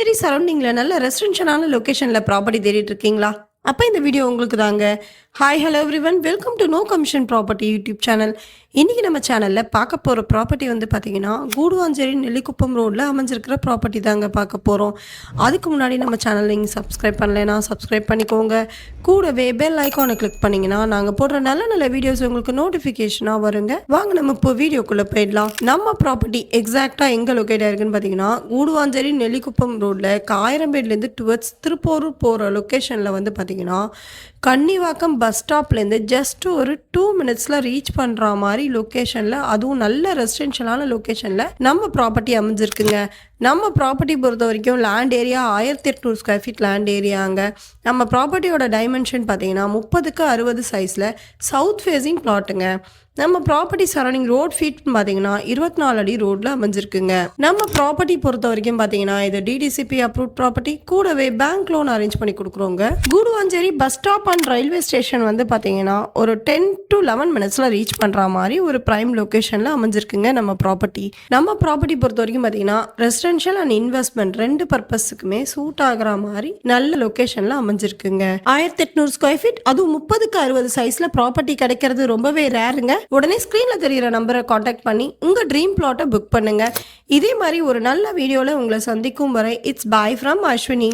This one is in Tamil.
கூடுவாஞ்சேரி சரௌண்டிங்ல நல்ல ரெசிடென்ஷியலான லொகேஷன்ல ப்ராப்பர்ட்டி தேடிட்டு இருக்கீங்களா? அப்ப இந்த வீடியோ உங்களுக்கு தாங்க. Hi hello everyone, welcome to know commission property YouTube channel. இன்னைக்கு நம்ம சேனல்ல பார்க்க போற ப்ராப்பர்ட்டி வந்து பார்த்தீங்கன்னா கூடுவாஞ்சேரி நெல்லிக்குப்பம் ரோட்ல அமைஞ்சிருக்கிற ப்ராப்பர்ட்டி தாங்க பார்க்க போறோம். அதுக்கு முன்னாடி நம்ம சேனல் நீங்கள் சப்ஸ்கிரைப் பண்ணலைன்னா சப்ஸ்கிரைப் பண்ணிக்கோங்க. கூடவே பெல் ஐக்கானை கிளிக் பண்ணீங்கன்னா நாங்கள் போடுற நல்ல நல்ல வீடியோஸ் உங்களுக்கு நோட்டிஃபிகேஷனாக வருங்க. வாங்க நம்ம இப்போ வீடியோக்குள்ளே போயிடலாம். நம்ம ப்ராப்பர்ட்டி எக்ஸாக்டாக எங்கே லொக்கேட் ஆயிருக்குன்னு பார்த்தீங்கன்னா கூடுவாஞ்சேரி நெல்லிக்குப்பம் ரோட்ல காயரம்பேட்லேருந்து டுவர்ட்ஸ் திருப்பூர் போகிற லொக்கேஷனில் வந்து பார்த்தீங்கன்னா கன்னிவாக்கம் பஸ் ஸ்டாப்லேருந்து ஜஸ்ட் ஒரு 2 மினிட்ஸில் ரீச் பண்ணுற மாதிரி லொக்கேஷனில், அதுவும் நல்ல ரெசிடென்ஷியலான லொக்கேஷனில் நம்ம ப்ராப்பர்ட்டி அமைஞ்சிருக்குங்க. நம்ம ப்ராப்பர்ட்டி பொறுத்த வரைக்கும் land area 1800 square feet land ஏரியாங்க. நம்ம ப்ராப்பர்ட்டியோட டைமென்ஷன் பார்த்தீங்கன்னா 30க்கு 60 சைஸில் சவுத் ஃபேஸிங் பிளாட்டுங்க. நம்ம ப்ராப்பர்ட்டி சரௌண்டிங் ரோட் ஃபீட்னு பார்த்தீங்கன்னா 24 அடி ரோட்டில் அமைஞ்சிருக்குங்க. நம்ம ப்ராப்பர்ட்டி பொறுத்த வரைக்கும் பார்த்தீங்கன்னா இது டிடிசிபி அப்ரூவ் ப்ராப்பர்ட்டி, கூடவே பேங்க் லோன் அரேஞ்ச் பண்ணி கொடுக்குறோங்க. Guduvanchery bus stop and railway station வந்து பார்த்தீங்கன்னா ஒரு 10 to 11 மினிட்ஸில் ரீச் பண்ணுற மாதிரி ஒரு பிரைம் லொக்கேஷனில் அமைஞ்சிருக்குங்க நம்ம ப்ராப்பர்ட்டி. நம்ம ப்ராப்பர்ட்டி பொறுத்த வரைக்கும் பார்த்தீங்கன்னா ரெசிடென்ஷியல் அண்ட் இன்வெஸ்ட்மெண்ட் ரெண்டு பர்பஸுக்குமே சூட் ஆகிற மாதிரி நல்ல லொக்கேஷனில் அமைஞ்சிருக்குங்க. 1800 ஸ்கொயர் ஃபீட், அதுவும் 30க்கு 60 சைஸில் ப்ராப்பர்ட்டி கிடைக்கிறது ரொம்பவே ரேருங்க. உடனே ஸ்க்ரீன்ல தெரியுற நம்பரை காண்டாக்ட் பண்ணி உங்க ட்ரீம் பிளாட்டை புக் பண்ணுங்க. இதே மாதிரி ஒரு நல்ல வீடியோல உங்களை சந்திக்கும் வரை இட்ஸ் பாய் ஃப்ரம் அஸ்வினி.